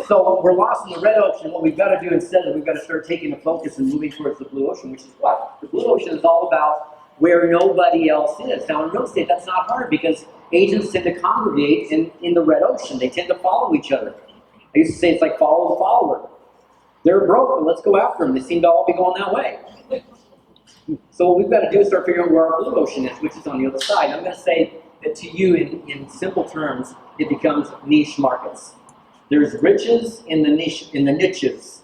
So we're lost in the red ocean. What we've got to do instead is we've got to start taking a focus and moving towards the blue ocean, which is what? The blue ocean is all about where nobody else is. Now in real estate, that's not hard because agents tend to congregate in the red ocean. They tend to follow each other. I used to say it's like follow the follower. They're broke, but let's go after them. They seem to all be going that way. So what we've got to do is start figuring out where our blue ocean is, which is on the other side. I'm going to say that to you in simple terms, it becomes niche markets. There's riches in the niches,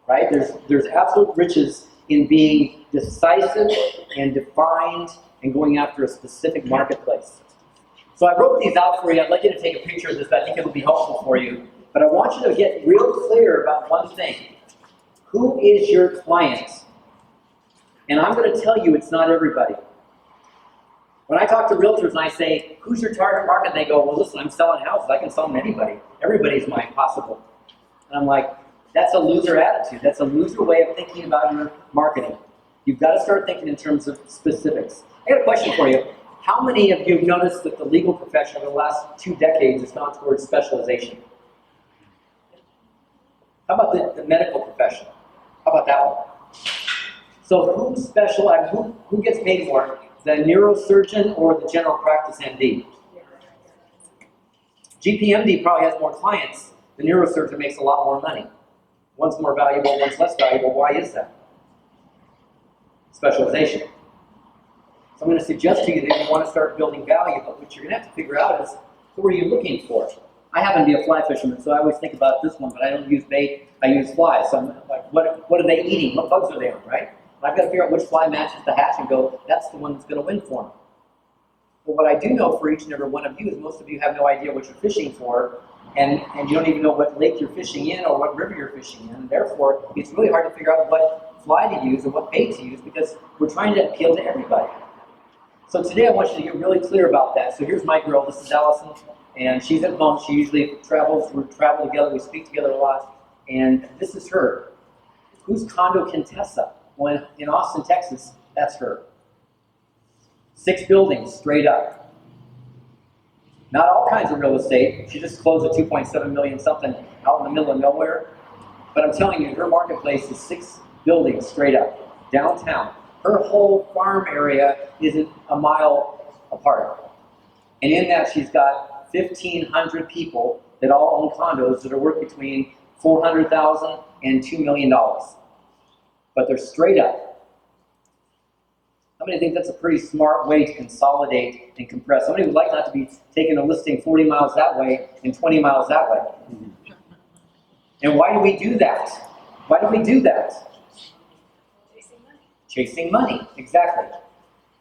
right? There's absolute riches in being decisive and defined and going after a specific marketplace. So I wrote these out for you. I'd like you to take a picture of this, but I think it'll be helpful for you. But I want you to get real clear about one thing. Who is your client? And I'm going to tell you it's not everybody. When I talk to realtors and I say, who's your target market? They go, well, listen, I'm selling houses. I can sell them to anybody. Everybody's my possible. And I'm like, that's a loser attitude. That's a loser way of thinking about your marketing. You've got to start thinking in terms of specifics. I got a question for you. How many of you have noticed that the legal profession over the last 2 decades has gone towards specialization? How about the medical profession? How about that one? So who gets paid more, the neurosurgeon or the general practice MD? GPMD probably has more clients. The neurosurgeon makes a lot more money. One's more valuable, one's less valuable. Why is that? Specialization. So I'm going to suggest to you that you want to start building value, but what you're going to have to figure out is, who are you looking for? I happen to be a fly fisherman, so I always think about this one, but I don't use bait, I use flies. So I'm like, what are they eating? What bugs are they on, right? And I've got to figure out which fly matches the hatch and go, that's the one that's going to win for me. But what I do know for each and every one of you is most of you have no idea what you're fishing for, and you don't even know what lake you're fishing in or what river you're fishing in. And therefore, it's really hard to figure out what fly to use and what bait to use because we're trying to appeal to everybody. So today I want you to get really clear about that. So here's my girl, this is Allison, and she's at home. She usually travels, we travel together, we speak together a lot, and this is her. Who's Condo Contessa? Well, in Austin, Texas, that's her. 6 buildings, straight up. Not all kinds of real estate. She just closed a $2.7 million something out in the middle of nowhere. But I'm telling you, her marketplace is 6 buildings straight up, downtown. Her whole farm area isn't a mile apart. And in that, she's got 1,500 people that all own condos that are worth between $400,000 and $2 million. But they're straight up. How many think that's a pretty smart way to consolidate and compress? How many would like not to be taking a listing 40 miles that way and 20 miles that way? And why do we do that? Why do we do that? Chasing money, exactly.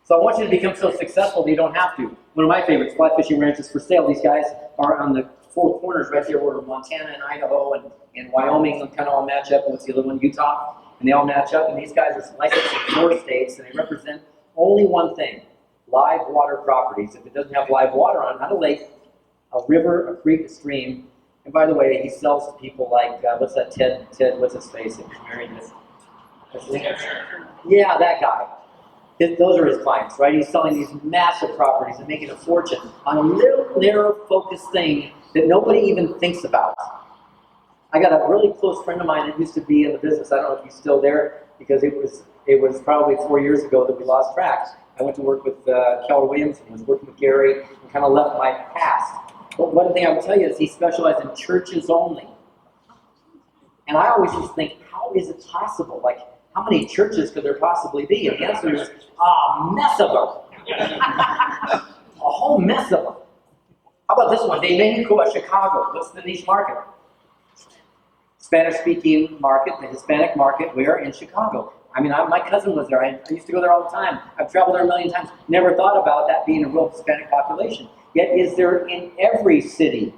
So I want you to become so successful that you don't have to. One of my favorites, fly fishing ranches for sale. These guys are on the 4 corners right here where Montana and Idaho and Wyoming kind of all match up. And what's the other one? Utah. And they all match up. And these guys are licensed in 4 states, and they represent only one thing: live water properties. If it doesn't have live water on it, not a lake, a river, a creek, a stream. And by the way, he sells to people like, what's that Ted, what's his face? He was married to yeah, that guy. Those are his clients, right? He's selling these massive properties and making a fortune on a little narrow focused thing that nobody even thinks about. I got a really close friend of mine that used to be in the business. I don't know if he's still there because it was probably 4 years ago that we lost track. I went to work with Keller Williams and was working with Gary and kind of left my past. But one thing I will tell you is he specialized in churches only. And I always just think, how is it possible? Like, how many churches could there possibly be? And the answer is, a mess of them. A whole mess of them. How about this one? De Mexico, Chicago. What's the niche market? Spanish-speaking market, the Hispanic market. Where? In Chicago. I mean, my cousin was there. I used to go there all the time. I've traveled there a million times. Never thought about that being a real Hispanic population. Yet is there in every city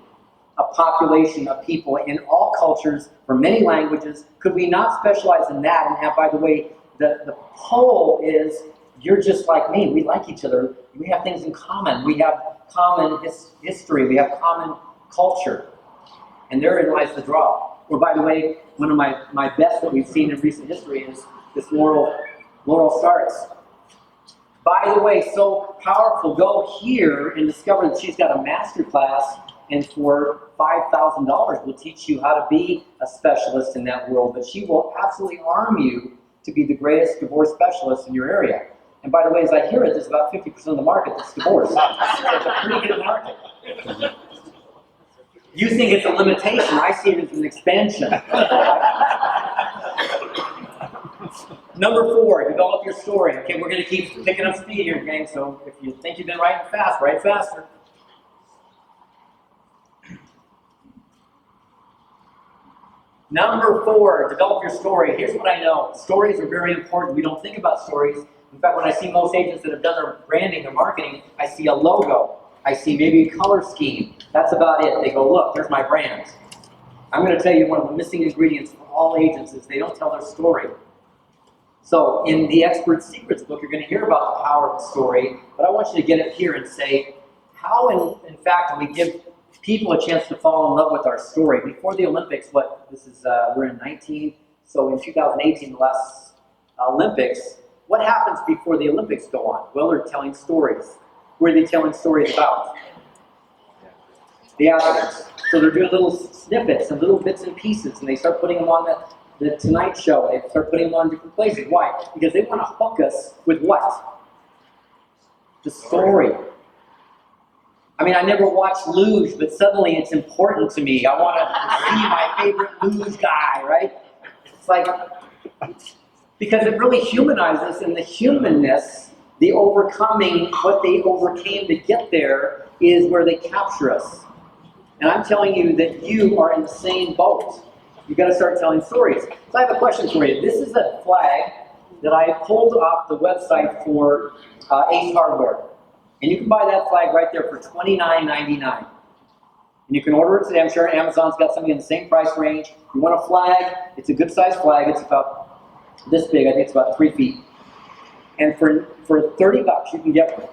a population of people in all cultures from many languages? Could we not specialize in that and have, by the way, the poll is, you're just like me. We like each other. We have things in common. We have common history. We have common culture. And therein lies the draw. Or by the way, one of my best that we've seen in recent history is this Laurel Starks. By the way, so powerful. Go here and discover that she's got a master class, and for $5,000 will teach you how to be a specialist in that world. But she will absolutely arm you to be the greatest divorce specialist in your area. And by the way, as I hear it, there's about 50% of the market that's divorce. It's a pretty good market. You think it's a limitation. I see it as an expansion. Number 4, develop your story. Okay, we're going to keep picking up speed here, gang. So if you think you've been writing fast, write faster. Number 4, develop your story. Here's what I know. Stories are very important. We don't think about stories. In fact, when I see most agents that have done their branding, their marketing, I see a logo. I see maybe a color scheme. That's about it. They go, look, there's my brand. I'm going to tell you one of the missing ingredients for all agents is they don't tell their story. So in the Expert Secrets book, you're going to hear about the power of the story, but I want you to get it here and say, how in fact do we give people a chance to fall in love with our story? Before the Olympics, we're in 19, so in 2018, the last Olympics, what happens before the Olympics go on? Well, they're telling stories. Who are they telling stories about? The athletes. So they're doing little snippets and little bits and pieces, and they start putting them on the Tonight Show. They start putting them on different places. Why? Because they want to hook us with what? The story. I mean, I never watched luge, but suddenly it's important to me. I want to see my favorite luge guy, right? It's like, because it really humanizes, and the humanness, the overcoming, what they overcame to get there, is where they capture us. And I'm telling you that you are in the same boat. You've got to start telling stories. So I have a question for you. This is a flag that I pulled off the website for Ace Hardware. And you can buy that flag right there for $29.99. And you can order it today. I'm sure Amazon's got something in the same price range. You want a flag, it's a good sized flag. It's about this big. I think it's about 3 feet. And for $30 you can get one.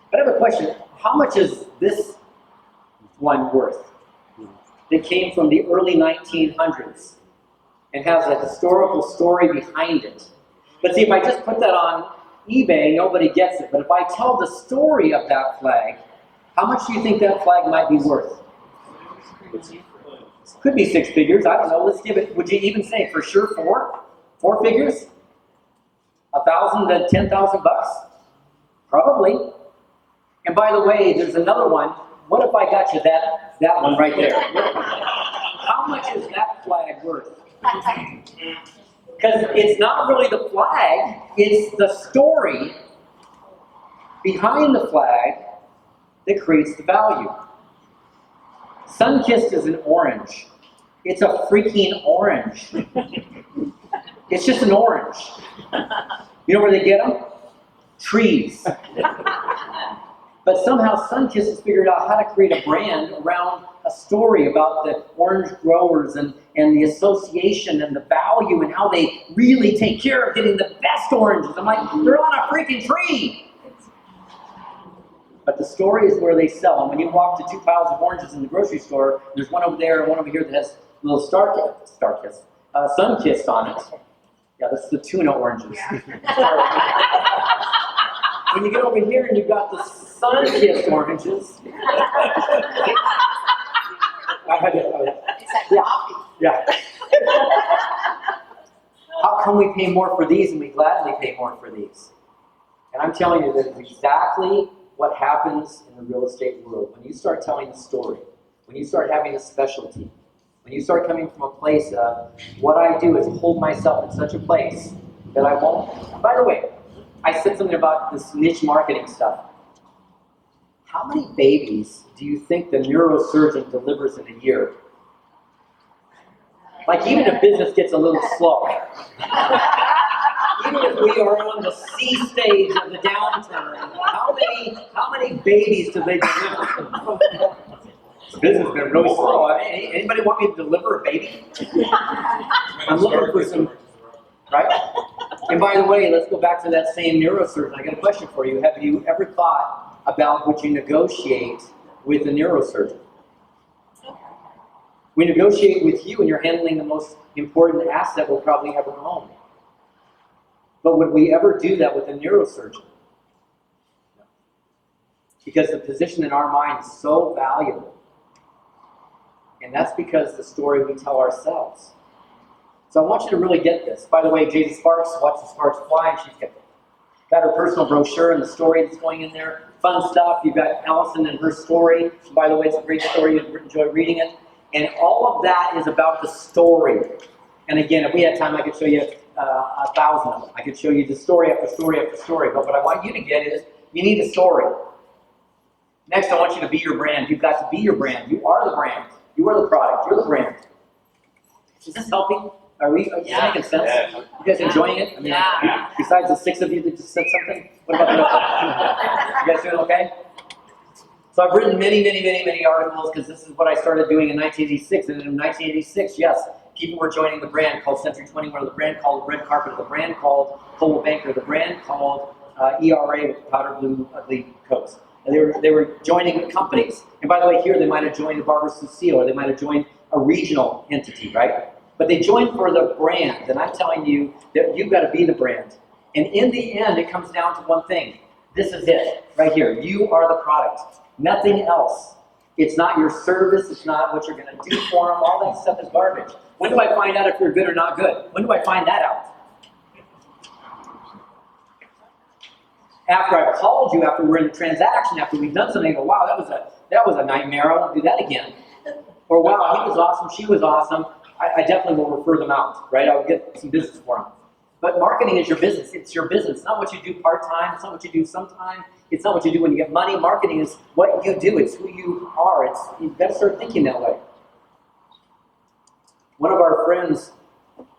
But I have a question. How much is this one worth? That came from the early 1900s and has a historical story behind it. But see, if I just put that on eBay, nobody gets it. But if I tell the story of that flag, how much do you think that flag might be worth? Could be 6 figures. I don't know. Let's give it. Would you even say for sure 4? 4 figures? 1,000 to 10,000 bucks? Probably. And by the way, there's another one. What if I got you that one right there? How much is that flag worth? Because it's not really the flag, it's the story behind the flag that creates the value. Sunkissed is an orange. It's a freaking orange. It's just an orange. You know where they get them? Trees. But somehow Sunkissed has figured out how to create a brand around a story about the orange growers and the association and the value and how they really take care of getting the best oranges. I'm like, they're on a freaking tree. But the story is where they sell them. When you walk to 2 piles of oranges in the grocery store, there's one over there and one over here that has a little Sunkissed on it. Yeah, that's the tuna oranges. When you get over here and you've got the Sunkissed oranges. Yeah. How come we pay more for these and we gladly pay more for these? And I'm telling you that is exactly what happens in the real estate world. When you start telling the story, when you start having a specialty, when you start coming from a place of, what I do is hold myself in such a place that I won't. By the way, I said something about this niche marketing stuff. How many babies do you think the neurosurgeon delivers in a year? Like, even if business gets a little slow, even if we are on the C stage of the downturn, how many babies do they deliver? Business has been really slow. Anybody want me to deliver a baby? I'm looking for some, right? And by the way, let's go back to that same neurosurgeon. I got a question for you. Have you ever thought about what you negotiate with a neurosurgeon? We negotiate with you and you're handling the most important asset we'll probably ever own. But would we ever do that with a neurosurgeon? No. Because the position in our mind is so valuable. And that's because the story we tell ourselves. So I want you to really get this. By the way, Jada Sparks, watch the Sparks fly, and she's got her personal brochure and the story that's going in there. Fun stuff. You've got Allison and her story. By the way, it's a great story. You'd enjoy reading it. And all of that is about the story. And again, if we had time, I could show you 1,000 of them. I could show you the story after story after story. But what I want you to get is, you need a story. Next, I want you to be your brand. You've got to be your brand. You are the brand. You are the product. You're the brand. Is this helping? Are we making sense? Yeah. You guys enjoying it? I mean, besides the 6 of you that just said something, what about the rest? You guys doing okay? So I've written many articles because this is what I started doing in 1986. And in 1986, yes, people were joining the brand called Century 21, or the brand called Red Carpet, or the brand called Coldwell Banker, the brand called ERA with powder blue ugly coats. And they were joining companies. And by the way, here they might have joined the Barber Cecile, or they might have joined a regional entity, right? But they joined for the brand. And I'm telling you that you've got to be the brand. And in the end, it comes down to one thing. This is it, right here. You are the product. Nothing else. It's not your service. It's not what you're going to do for them. All that stuff is garbage. When do I find out if you're good or not good? When do I find that out? After I've called you, after we're in the transaction, after we've done something, I go, wow, that was a nightmare. I won't do that again. Or wow, he was awesome. She was awesome. I definitely will refer them out, right? I'll get some business for them. But marketing is your business. It's your business. It's not what you do part-time. It's not what you do sometime. It's not what you do when you get money. Marketing is what you do. It's who you are. You've got to start thinking that way. One of our friends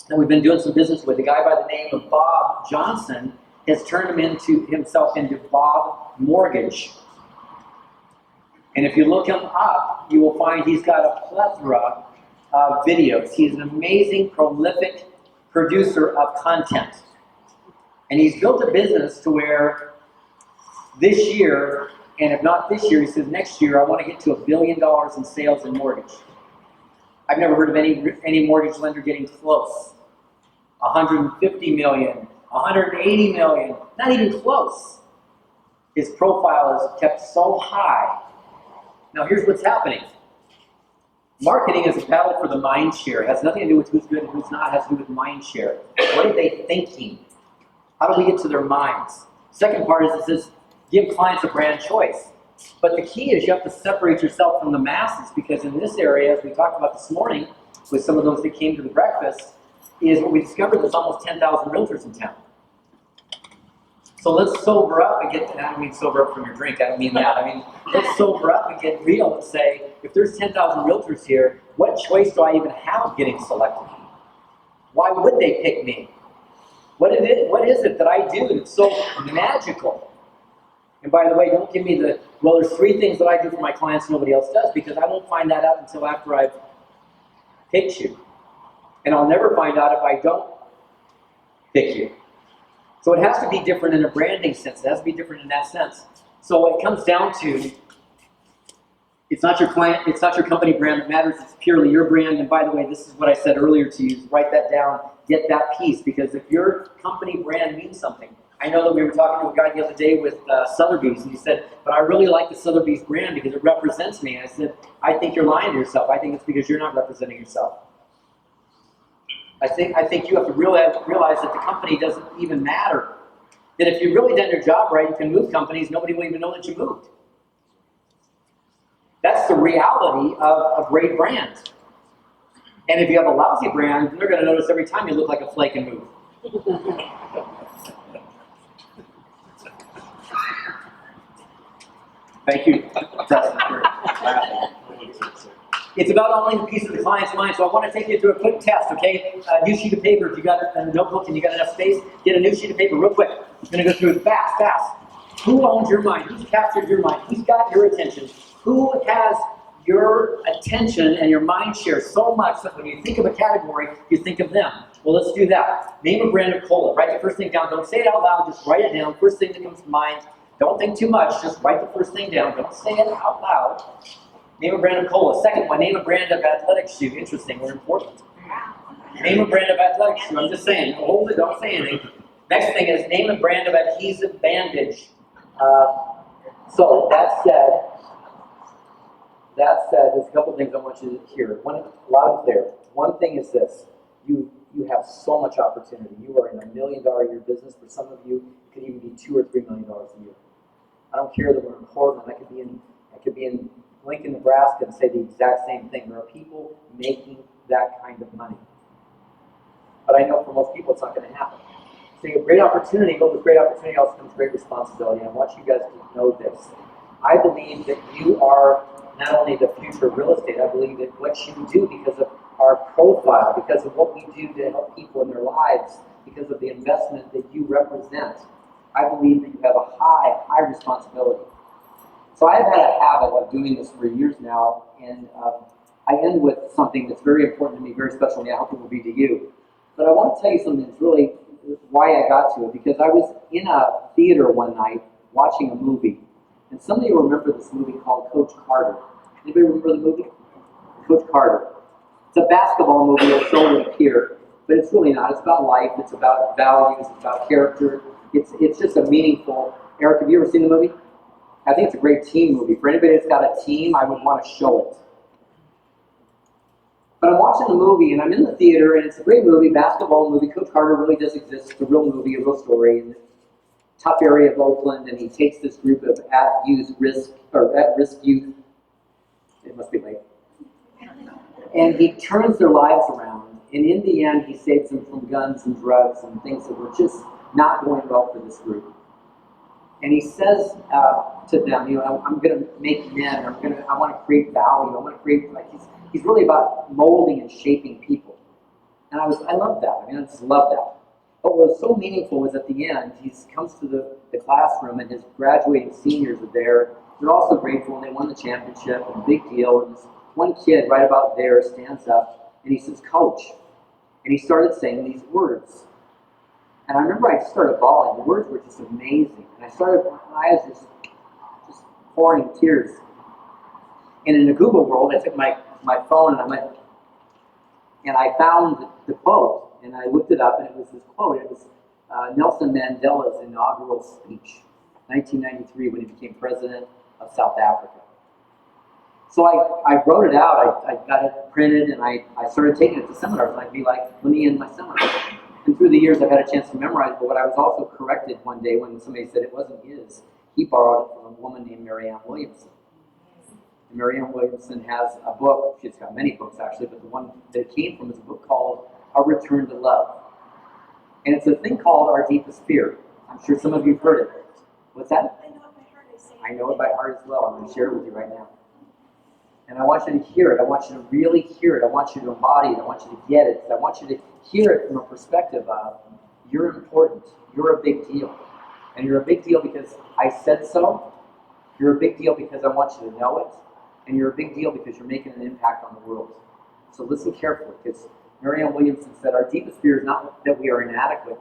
that we've been doing some business with, a guy by the name of Bob Johnson, has turned himself into Bob Mortgage. And if you look him up, you will find he's got a plethora of videos. He's an amazing, prolific producer of content. And he's built a business to where this year, and if not this year, he says next year, I want to get to $1 billion in sales in mortgage. I've never heard of any mortgage lender getting close. 150 million, 180 million, not even close. His profile is kept so high. Now here's what's happening. Marketing is a battle for the mind share. It has nothing to do with who's good and who's not. It has to do with mind share. What are they thinking? How do we get to their minds? Second part is this: give clients a brand choice. But the key is you have to separate yourself from the masses, because in this area, as we talked about this morning, with some of those that came to the breakfast, is what we discovered there's almost 10,000 realtors in town. So let's sober up and get, I don't mean sober up from your drink, I don't mean that. I mean, let's sober up and get real and say, if there's 10,000 realtors here, what choice do I even have getting selected? Why would they pick me? What is it that I do that's so magical? And by the way, don't give me well, there's 3 things that I do for my clients nobody else does, because I won't find that out until after I've picked you. And I'll never find out if I don't pick you. So it has to be different in a branding sense. It has to be different in that sense. So it comes down to, it's not your client, it's not your company brand that matters, it's purely your brand. And by the way, this is what I said earlier to you, write that down, get that piece, because if your company brand means something. I know that we were talking to a guy the other day with Sotheby's, and he said, but I really like the Sotheby's brand because it represents me. And I said, I think you're lying to yourself. I think it's because you're not representing yourself. I think you have to realize that the company doesn't even matter. That if you've really done your job right, you can move companies, nobody will even know that you moved. That's the reality of a great brand. And if you have a lousy brand, they're going to notice every time you look like a flake and move. Thank you, Dustin, for laughing. It's about owning a piece of the client's mind. So I want to take you through a quick test, okay? New sheet of paper. If you got a notebook and you got enough space, get a new sheet of paper real quick. I'm going to go through it fast. Who owns your mind? Who's captured your mind? Who's got your attention? Who has your attention and your mind share so much that when you think of a category, you think of them? Well, let's do that. Name a brand of cola. Write the first thing down. Don't say it out loud. Just write it down. First thing that comes to mind. Don't think too much. Just write the first thing down. Don't say it out loud. Name a brand of cola. Second one, name a brand of athletic shoe. Interesting or important. Name a brand of athletic shoe. I'm just saying. Hold it. Don't say anything. Next thing is name a brand of adhesive bandage. So that said, there's a couple things I want you to hear. One, loud and clear. One thing is this: you have so much opportunity. You are in $1 million a year business. For some of you, it could even be $2 or $3 million a year. I don't care that we're in Portland. I could be in Lincoln, Nebraska, and say the exact same thing. There are people making that kind of money. But I know for most people it's not going to happen. So you have great opportunity, but with great opportunity also comes great responsibility. And I want you guys to know this. I believe that you are not only the future of real estate, I believe that what you do because of our profile, because of what we do to help people in their lives, because of the investment that you represent, I believe that you have a high responsibility. So I've had a habit of doing this for years now, and I end with something that's very important to me, very special to me. I hope it will be to you. But I want to tell you something that's really why I got to it, because I was in a theater one night watching a movie, and some of you remember this movie called Coach Carter. Anybody remember the movie? Coach Carter. It's a basketball movie. It'll show it here, but it's really not. It's about life. It's about values. It's about character. It's just a meaningful. Eric, have you ever seen the movie? I think it's a great team movie. For anybody that's got a team, I would want to show it. But I'm watching the movie, and I'm in the theater, and it's a great movie, basketball movie. Coach Carter really does exist. It's a real movie, a real story. In the tough area of Oakland, and he takes this group of at-risk youth. It must be late. And he turns their lives around. And in the end, he saves them from guns and drugs and things that were just not going well for this group. And he says to them, I'm going to make men. I want to create value. I want to create, he's really about molding and shaping people. And I love that. I just love that. But what was so meaningful was at the end, he comes to the classroom, and his graduating seniors are there. They're also grateful, and they won the championship, and a big deal. And this one kid right about there stands up, and he says, "Coach." And he started saying these words. And I remember I started bawling. The words were just amazing. And my eyes just pouring tears. And in the Google world, I took my phone and I found the quote. And I looked it up, and it was this quote. It was Nelson Mandela's inaugural speech, 1993, when he became president of South Africa. So I wrote it out. I got it printed, and I started taking it to seminars. And I'd be like, let me end my seminar. And through the years, I've had a chance to memorize, but what I was also corrected one day when somebody said it wasn't his. He borrowed it from a woman named Marianne Williamson. And Marianne Williamson has a book. She's got many books, actually, but the one that it came from is a book called A Return to Love. And it's a thing called Our Deepest Fear. I'm sure some of you have heard it. What's that? I know it by heart. I know it by heart as well. I'm going to share it with you right now. And I want you to hear it. I want you to really hear it. I want you to embody it. I want you to get it. I want you to hear it from a perspective of you're important. You're a big deal. And you're a big deal because I said so. You're a big deal because I want you to know it. And you're a big deal because you're making an impact on the world. So listen carefully, because Marianne Williamson said our deepest fear is not that we are inadequate.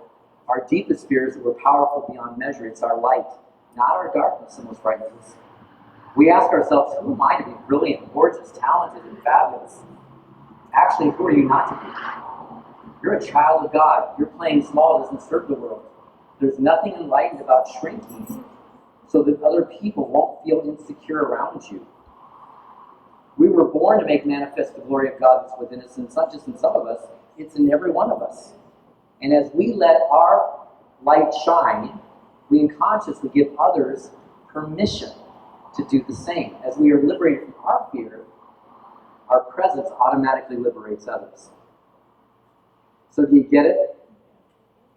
Our deepest fear is that we're powerful beyond measure. It's our light, not our darkness that most frightens us. We ask ourselves, who am I to be brilliant, gorgeous, talented, and fabulous? Actually, who are you not to be? You're a child of God. Your playing small doesn't serve the world. There's nothing enlightened about shrinking so that other people won't feel insecure around you. We were born to make manifest the glory of God that's within us, and it's not just in some of us, it's in every one of us. And as we let our light shine, we unconsciously give others permission to do the same. As we are liberated from our fear, our presence automatically liberates others. So do you get it?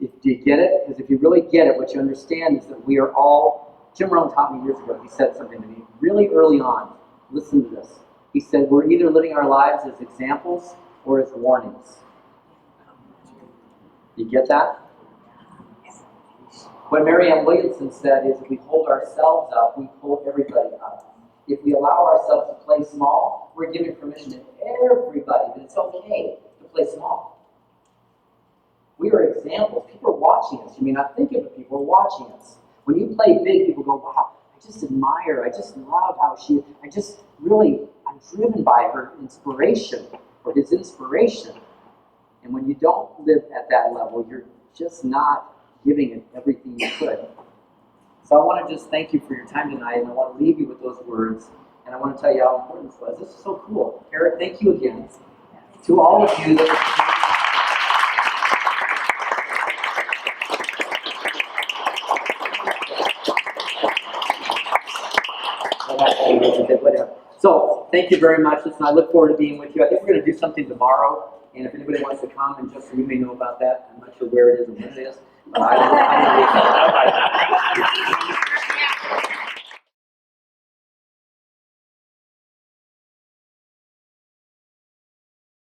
Do you get it? Because if you really get it, what you understand is that we are all, Jim Rohn taught me years ago, he said something to me really early on. Listen to this. He said, we're either living our lives as examples or as warnings. You get that? What Marianne Williamson said is, if we hold ourselves up, we pull everybody up. If we allow ourselves to play small, we're giving permission to everybody that it's okay to play small. We are examples. People are watching us. You may not think of it, people are watching us. When you play big, people go, wow, I just admire, I just love how I'm driven by her inspiration, or his inspiration. And when you don't live at that level, you're just not giving it everything you could. So I want to just thank you for your time tonight, and I want to leave you with those words, and I want to tell you how important this was. This is so cool. Eric, thank you again. To all of you So, thank you very much. Listen, I look forward to being with you. I think we're going to do something tomorrow, and if anybody wants to come, and Justin, you may know about that. I'm not sure where it is and when it is. But I will